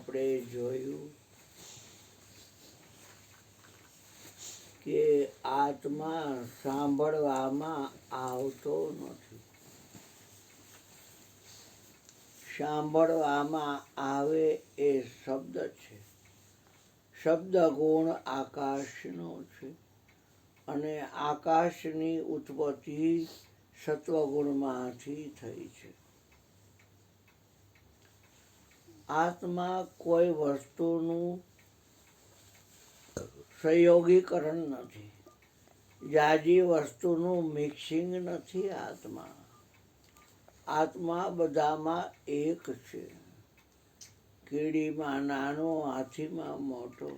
આપણે જોયું કે આત્મા સાંભળવામાં આવતો નથી. સાંભળવામાં આવે એ શબ્દ છે. શબ્દ ગુણ આકાશનો છે અને આકાશની ઉત્પત્તિ સત્વગુણમાંથી થઈ છે. આત્મા કોઈ વસ્તુનું સંયોગીકરણ નથી, જાજી વસ્તુનું મિક્સિંગ નથી. આત્મા બધામાં એક છે. કીડીમાં નાનો, હાથીમાં મોટો,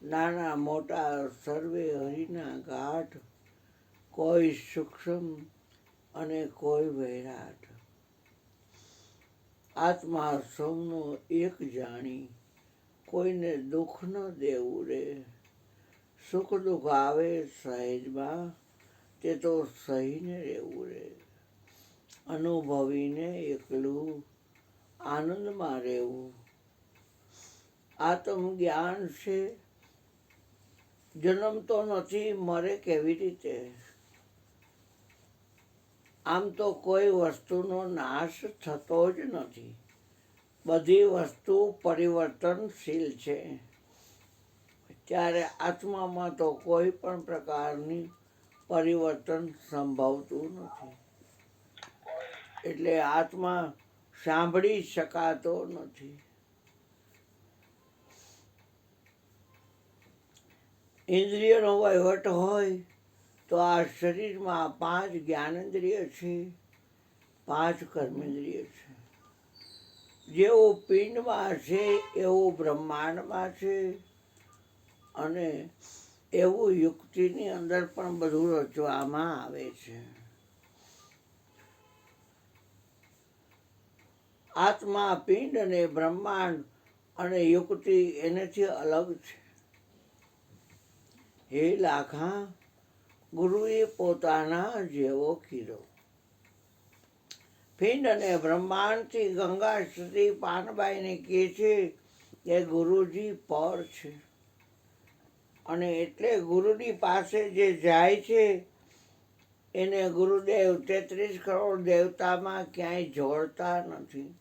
નાના મોટા સર્વે હરિના ગાંઠ, કોઈ સૂક્ષ્મ અને કોઈ વૈરાટ. આત્મા સૌનો એક જાણી, કોઈને દુઃખ ન દેવું રે. સુખ દુઃખ આવે સહેજમાં, તે તો સહીને રહેવું રે. અનુભવીને એકલું આનંદમાં રહેવું. આત્મજ્ઞાન છે. જન્મતો નથી, મરે કેવી રીતે? આમ તો કોઈ વસ્તુનો નાશ થતો જ નથી. બધી વસ્તુ પરિવર્તનશીલ છે. ત્યારે આત્મામાં તો કોઈ પણ પ્રકારની પરિવર્તન સંભવતું નથી. એટલે આત્મા સાંભળી શકાતો નથી. ઇન્દ્રિયનો વહીવટ હોય તો આ શરીરમાં 5 જ્ઞાનેન્દ્રિય છે, 5 કર્મેન્દ્રિય છે. જેવું પિંડમાં છે એવું બ્રહ્માંડમાં છે, અને એવું યુક્તિની અંદર પણ બધું રચવામાં આવે છે. આત્મા પિંડ અને બ્રહ્માંડ અને યુક્તિ એનાથી અલગ છે. હે લાખા, ગુરુએ પોતાના જેવો કીધો. પિંડ અને બ્રહ્માંડથી ગંગા સતી પાનબાઈને કહે છે કે ગુરુજી પર છે. અને એટલે ગુરુની પાસે જે જાય છે એને ગુરુદેવ 33 કરોડ દેવતામાં ક્યાંય જોડતા નથી.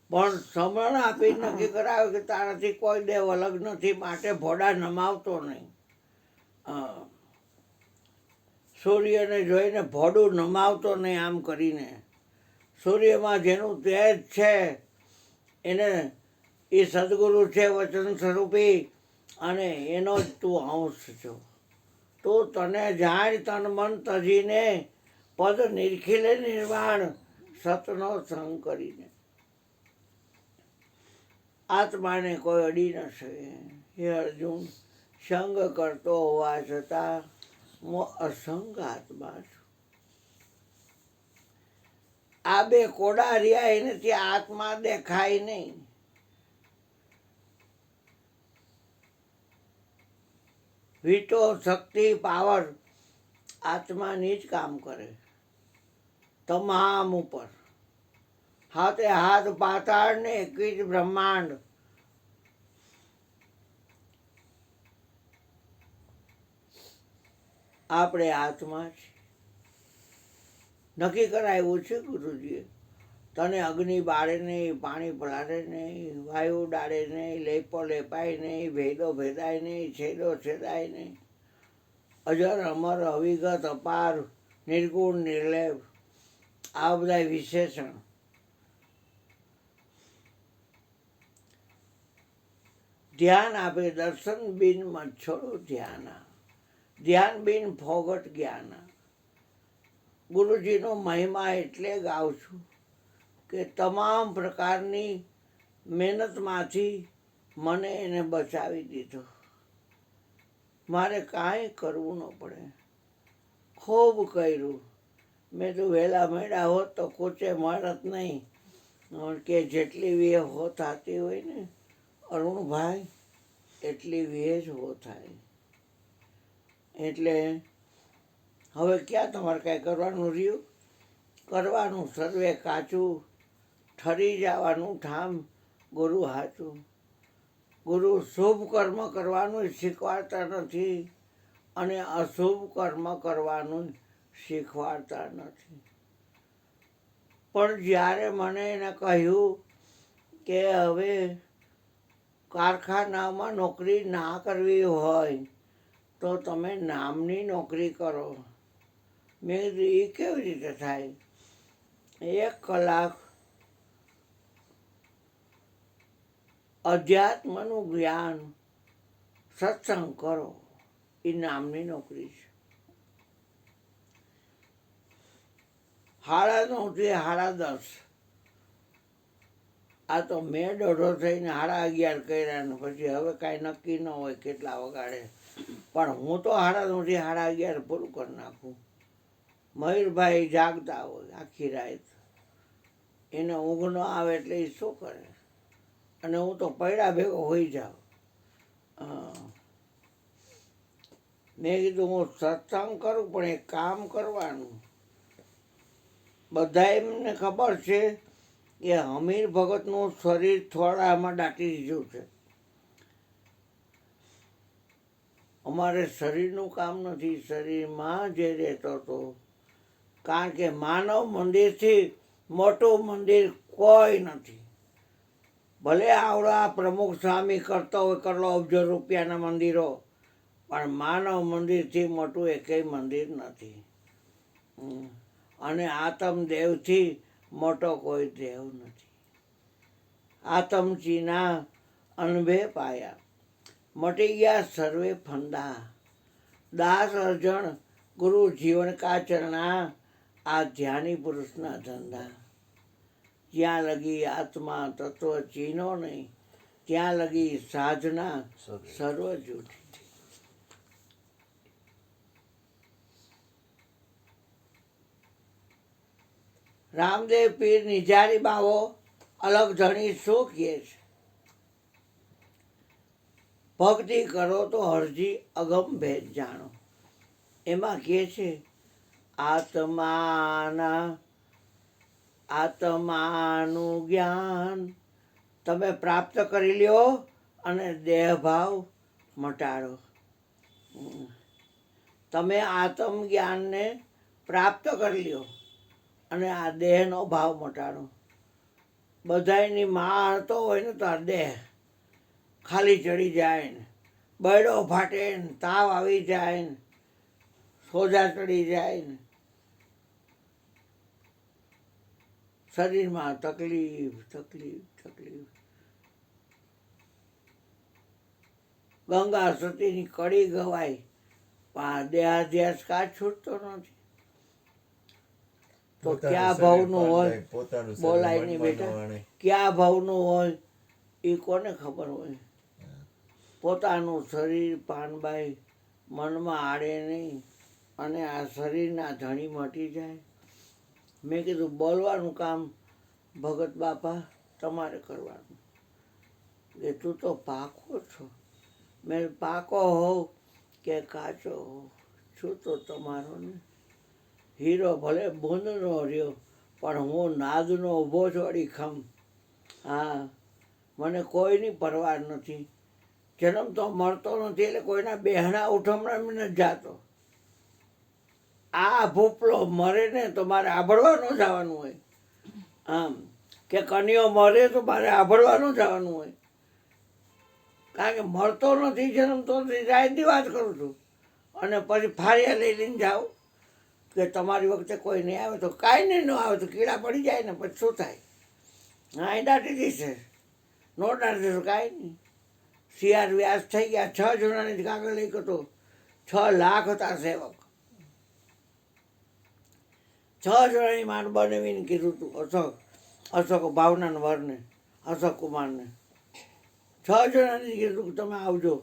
પણ સમરણ આપી નક્કી કરાવે કે તારાથી કોઈ દેવ અલગ નથી, માટે ભોળા નમાવતો નહીં. સૂર્યને જોઈને ભોળું નમાવતો નહીં. આમ કરીને સૂર્યમાં જેનું તેજ છે એને એ સદગુરુ છે, વચન સ્વરૂપી, અને એનો જ તું અંશ છો. તું તને જાણ તન મન તજીને, પદ નિરખીલે નિર્વાણ, સતનો સંગ કરીને. આત્માને કોઈ અડી ન શકે. હે અર્જુન, સંગ કરતો હોવા છતાં હું અસંગ આત્મા છું. આ બે કોડા રહ્યા એનાથી આત્મા દેખાય નહીં. વિટો શક્તિ પાવર આત્માની જ કામ કરે તમામ ઉપર. હાથે હાથ પાતાળ ને 21 બ્રહ્માંડ. આપણે આત્મા છીએ. નક્કી કરાવ્યું છે ગુરુજીએ. તને અગ્નિ બાળે નહીં, પાણી પલાળે નહીં, વાયુ ડાળે નહીં, લેપો લેપાય નહીં, ભેદો ભેદાય નહીં, છેદો છેદાય નહીં. અજર અમર અવિગત અપાર નિર્ગુણ નિર્લેપ, આ બધા વિશેષણ. ધ્યાન આપે દર્શન બિન મચ્છરો ધ્યાના, ધ્યાન બિન ફોગટ જ્ઞાના. ગુરુજીનો મહિમા એટલે ગાઉં છું કે તમામ પ્રકારની મહેનતમાંથી મને એને બચાવી દીધો. મારે કાંઈ કરવું ન પડે. ખૂબ કર્યું. મેં તો વહેલા મળ્યા હોત તો કોચે મળત નહીં. કે જેટલી વેહ હો થતી હોય ને અરુણભાઈ, એટલી વેહ જ હો થાય. એટલે હવે ક્યાં તમારે કાંઈ કરવાનું રહ્યું? કરવાનું સર્વે કાચું, ઠરી જવાનું ઠામ ગુરુ હાચું. ગુરુ શુભ કર્મ કરવાનું શીખવાડતા નથી અને અશુભ કર્મ કરવાનું શીખવાડતા નથી. પણ જ્યારે મને એને કહ્યું કે હવે કારખાનામાં નોકરી ના કરવી હોય તો તમે નામની નોકરી કરો. મેં કીધું એ કેવી રીતે થાય? 1 કલાક અધ્યાત્મનું જ્ઞાન સત્સંગ કરો, એ નામની નોકરી છે. 9:30 થી 10:30. આ તો મેં દોઢો થઈને 11:30 કર્યા ને પછી હવે કાંઈ નક્કી ન હોય કેટલા વગાડે, પણ હું તો 9:30 થી 11:30 પૂરું કરી નાખું. મયુરભાઈ જાગતા હોય આખી રાત, એને ઊંઘ ન આવે એટલે એ શું કરે, અને હું તો પૈડા ભેગો હોઈ જાઉં. મેં કીધું હું સત્સંગ કરું પણ એક કામ કરવાનું. બધા એમને ખબર છે કે હમીર ભગતનું શરીર થોડામાં દાટી દીધું છે. અમારે શરીરનું કામ નથી, શરીરમાં જે રહેતો હતો. કારણ કે માનવ મંદિરથી મોટું મંદિર કોઈ નથી. ભલે આવડા પ્રમુખ સ્વામી કરતો હોય કરોડો અબજો રૂપિયાના મંદિરો, પણ માનવ મંદિરથી મોટું એકેય મંદિર નથી. અને આત્મદેવથી મોટો કોઈ દેવ નથી. આત્મચીના અનભે પાયા, મટી ગયા સર્વે ફંદા. દાસ અર્જણ ગુરુ જીવન કા ચરણા, આ ધ્યાની પુરુષના ધંધા. જ્યાં લગી આત્મા તત્વ ચીનો નહીં, ત્યાં લગી સાધના સર્વ જૂઠી. રામદેવ પીર નિજારી બાવો અલગ ધણી શું કહે છે? ભક્તિ કરો તો હરજી અગમ ભેદ જાણો. એમાં કહે છે આત્માનું જ્ઞાન તમે પ્રાપ્ત કરી લ્યો અને દેહભાવ મટાડો. તમે આત્મ જ્ઞાનને પ્રાપ્ત કરી લ્યો અને આ દેહનો ભાવ મટાડો. બધાયની મારતો હોય ને તો આ દેહ ખાલી ચડી જાય ને, બરડો ફાટે ને, તાવ આવી જાય ને, સોજા ચડી જાય ને, શરીરમાં તકલીફ તકલીફ તકલીફ. ગંગા સતીની કડી ગવાય પણ દેહાધ્યાસ કા છૂટતો નથી. તો ક્યાં ભાવનું હોય બોલાય નહીં બેટા, ક્યાં ભાવનું હોય એ કોને ખબર હોય. પોતાનું શરીર પાનબાઈ મનમાં આડે નહીં અને આ શરીરના ધણી મટી જાય. મેં કીધું બોલવાનું કામ ભગત બાપા તમારે કરવાનું. કે તું તો પાકો છો. મેં પાકો હોવ કે કાચો હોવ, છું તો તમારો ને. હીરો ભલે બૂંદનો રહ્યો પણ હું નાદનો ઊભો છું અડીખમ. હા, મને કોઈની પરવાર નથી. જન્મ તો મળતો નથી એટલે કોઈના બેહણા ઉઠમણા નથી જાતો. આ ભૂપલો મરે ને તો મારે આભળવા ન જવાનું હોય. આમ કે કન્યો મરે તો મારે આભળવા ન જવાનું હોય. કારણ કે મળતો નથી, જન્મ તો રાયની વાત કરું છું. અને પછી ફાળિયા લઈ લઈને જાઓ કે તમારી વખતે કોઈ નહીં આવે તો કાંઈ નહીં, ન આવે તો કીડા પડી જાય ને પછી શું થાય? હા, એ દાટી દીશે, નો દાટી દીધું કાંઈ નહીં. CR વ્યાસ થઈ ગયા, 6 જણાની કાગળ લઈ ગયો તો 6 લાખ હતા સેવક. 6 જણાની માંડ બનાવીને કીધું હતું અશોક ભાવનાના વરને, અશોક કુમારને 6 જણાની કીધું કે તમે આવજો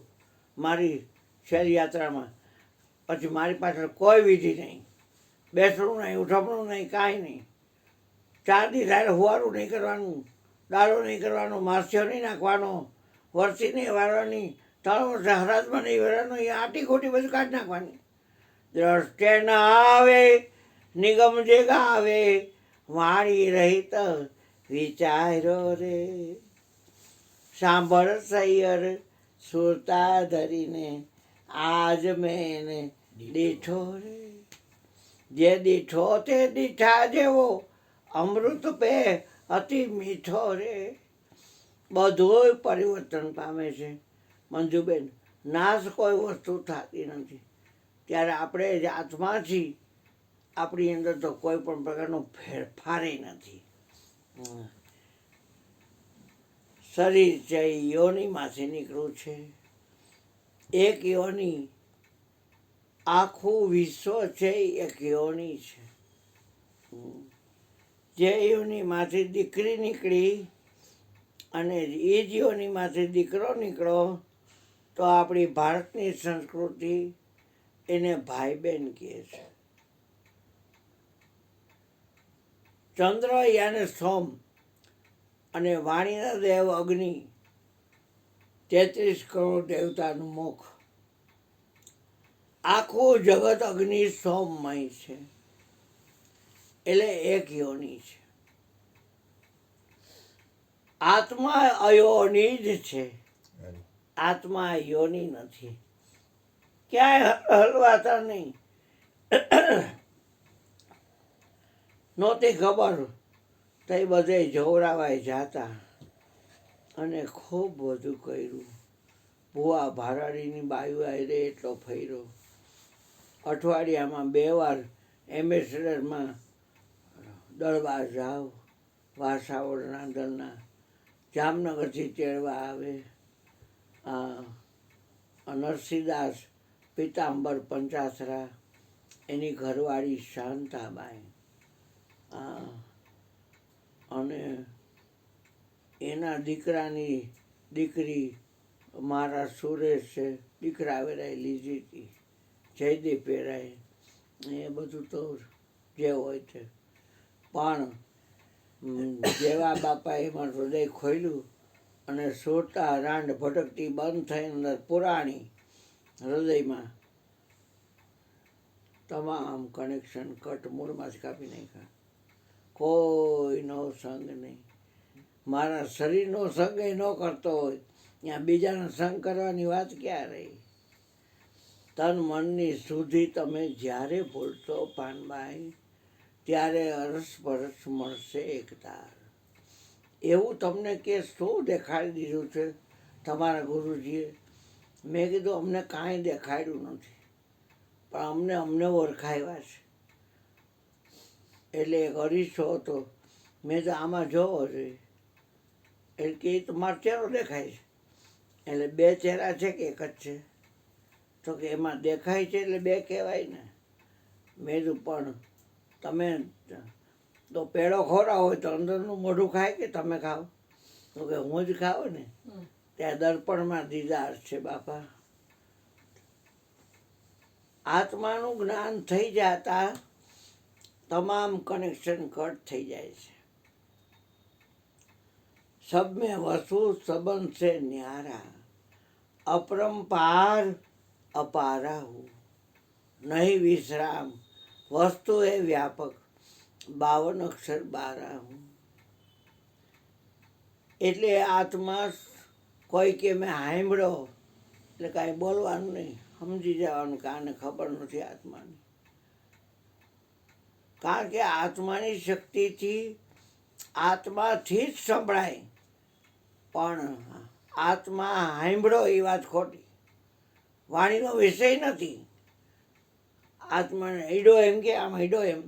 મારી શૈલયાત્રામાં. પછી મારી પાછળ કોઈ વિધિ નહીં, બેસણું નહીં, ઉઠમણું નહીં, કાંઈ નહીં. 4 દી થાય હુવારું નહીં કરવાનું, દાડો નહીં કરવાનો, માસ્યો નહીં નાખવાનો, વરસી નહીં વાળવાની, 3 વર્ષે હરાજમાં નહીં વળવાનું. એ આટી ખોટી બધું કાઢી નાખવાની. દ્રષ્ટે ના આવે નિગમ જે ગાવે, વાણી રહિત વિચારો રે. સાંભળ સૈયર સુરતા ધરીને આજ મેં એને દીઠો રે. જે દીઠો તે દીઠા જેવો અમૃત પે અતિ મીઠો રે. બધું પરિવર્તન પામે છે મંજુબેન, નાશ કોઈ વસ્તુ થતી નથી. ત્યારે આપણે જ આત્મા છીએ, આપણી અંદર તો કોઈ પણ પ્રકારનો ફેરફારે નથી. શરીર છે એ યોનિમાંથી નીકળ્યું છે. એક યોની, આખું વિશ્વ છે એ એક યોની છે. જે યોનીમાંથી દીકરી નીકળી અને એ જ યોનીમાંથી દીકરો નીકળ્યો તો આપણી ભારતની સંસ્કૃતિ એને ભાઈ બહેન કહે છે. ચંદ્ર યાને સોમ અને વાણીના દેવ અગ્નિ, 33 કરોડ દેવતાનું મુખ. આખું જગત અગ્નિ સોમમય છે, એટલે એક યોની છે. આત્મા અયોની જ છે, આત્મા યોની નથી. ક્યાંય હલવાતા નહીં. નહોતી ખબર તો એ બધે જોવરાવાય જાતા અને ખૂબ બધું કર્યું. ભુવા ભારાડીની બાયુ આયરે એટલો ફર્યો. અઠવાડિયામાં 2 વાર એમ્બેસેડરમાં દળવા જાવ. વાસાવડના દળના જામનગરથી તેડવા આવે. નરસિંહદાસ પીતાંબર પંચાસરા, એની ઘરવાળી શાંતાબાઈ, અને એના દીકરાની દીકરી મારા સુરેશ છે, દીકરા વેરાય લીધી હતી, જયદીપ વેરાય. એ બધું તો જે હોય છે. પણ જેવા બાપા એમાં હૃદય ખોલ્યું અને સુરતા રાંડ ભટકતી બંધ થઈ અંદર પુરાણી હૃદયમાં તમામ કનેક્શન કટ મૂળમાં જ કાપી નાખ્યા. કોઈનો સંગ નહીં. મારા શરીરનો સંગ એ ન કરતો હોય ત્યાં બીજાનો સંગ કરવાની વાત ક્યાં રહી. તન મનની સુધી તમે જ્યારે ભૂલશો પાનબાઈ, ત્યારે અરસ પરસ મળશે એકતાર. એવું તમને કે શું દેખાડી દીધું છે તમારા ગુરુજીએ? મેં કીધું અમને કાંઈ દેખાડ્યું નથી, પણ અમને ઓળખાવ્યા છે. એટલે એક અરીસો હતો, મેં તો આમાં જોવો જોઈએ. એટલે કે એ તો મારો ચહેરો દેખાય છે. એટલે 2 ચહેરા છે કે એક જ છે? તો કે એમાં દેખાય છે એટલે 2 કહેવાય ને. મેં તો પણ તમે તો પેડો ખોરાવ હોય તો અંદરનું મોઢું ખાય કે તમે ખાઓ? તો કે હું જ ખાઉં ને. ત્યાં દર્પણમાં દીદાર છે બાપા. આત્માનું જ્ઞાન થઈ જતા તમામ કનેક્શન કટ થઈ જાય છે. સબ મેં વસુ સંબંધ છે ન્યારા, અપરંપાર અપારા હું, નહીં વિશ્રામ વસ્તુ એ વ્યાપક, 52 અક્ષર 12 હું. એટલે આત્મા કોઈ કે મેં સાંભળ્યો એટલે કાંઈ બોલવાનું નહીં, સમજી જવાનું કે આને ખબર નથી આત્માની. કારણ કે આત્માની શક્તિથી આત્માથી જ સંભળાય. પણ આત્મા સાંભળ્યો એ વાત ખોટી. વાણીનો વિષય નથી. આત્માને ઈડો એમ કે આમ ઈડો એમ,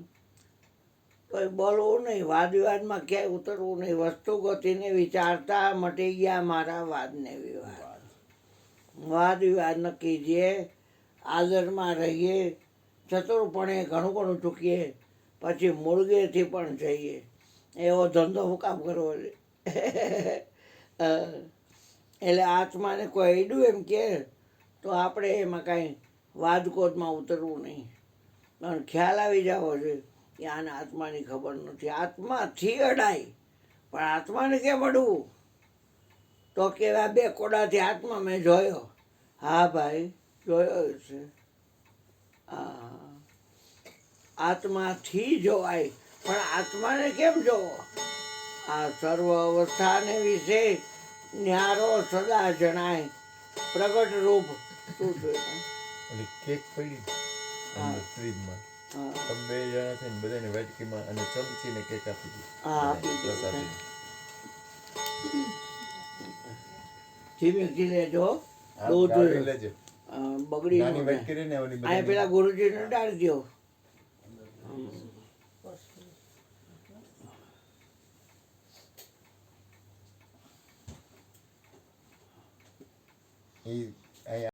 તો એ બોલવું નહીં. વાદ વિવાદમાં ક્યાંય ઉતરવું નહીં. વસ્તુ ગતિને વિચારતા મટી ગયા મારા વાદને વિવાદ. વાદ વિવાદ ન કીજીએ, આદરમાં રહીએ, ચતુરપણે ઘણું ઘણું ચૂકીએ, પછી મુળગેથી પણ જઈએ. એવો ધંધો હું કામ કરવો છે? એટલે આત્માને કોઈ ઈડું એમ કે તો આપણે એમાં કાંઈ વાદકોદમાં ઉતરવું નહીં. પણ ખ્યાલ આવી જવો જોઈએ કે આને આત્માની ખબર નથી. આત્માથી અડાય, પણ આત્માને કેમ અડવું? તો કેવા 2 કોડાથી આત્મા મેં જોયો. હા ભાઈ, જોયો છે. આત્માથી જોવાય, પણ આત્માને કેમ જોવો? આ સર્વ અવસ્થાને વિશે ન્યારો સદા જણાય પ્રગટ રૂપ શું જોયું? ઓલી કેક પડી અંદર ફ્રીજમાં, હા તમે બે જણા થઈને બધાને વાટકીમાં અને ચમચીને કેક આપી દીધી. હા આપી દીધું. પ્રસાદી. ધીમેથી લેજો આ દૂધ ગાળી લેજો. બગડી નાની ન વાટકી રહી ને ઓલી અહીંયા બધાની. પેલા ગુરુજીને ડાળી દો. ઈ